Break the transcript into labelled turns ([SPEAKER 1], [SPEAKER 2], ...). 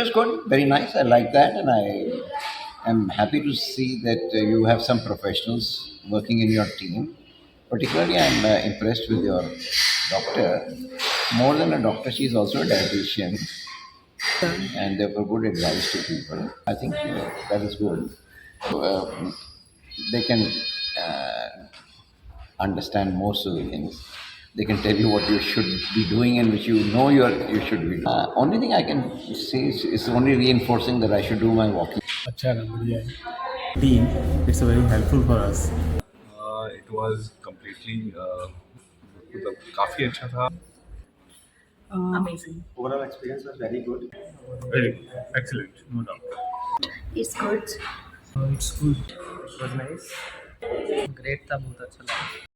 [SPEAKER 1] was good, very nice. I like that, and I am happy to see that you have some professionals working in your team. Particularly, I'm impressed with your doctor. More than a doctor, she is also a dietitian, and therefore good advice to people. I think that is good. So, they can understand most of the things. They can tell you what you should be doing and which you should be doing. Only thing I can say is only reinforcing that I should do my walking.
[SPEAKER 2] अच्छा है बढ़िया है team. It's very helpful for us.
[SPEAKER 3] It was completely मतलब काफी अच्छा था.
[SPEAKER 4] Amazing.
[SPEAKER 5] Overall experience was very good.
[SPEAKER 3] Very good. Excellent, no doubt.
[SPEAKER 4] It's good.
[SPEAKER 2] It's good.
[SPEAKER 6] It was nice. Great था बहुत अच्छा लगा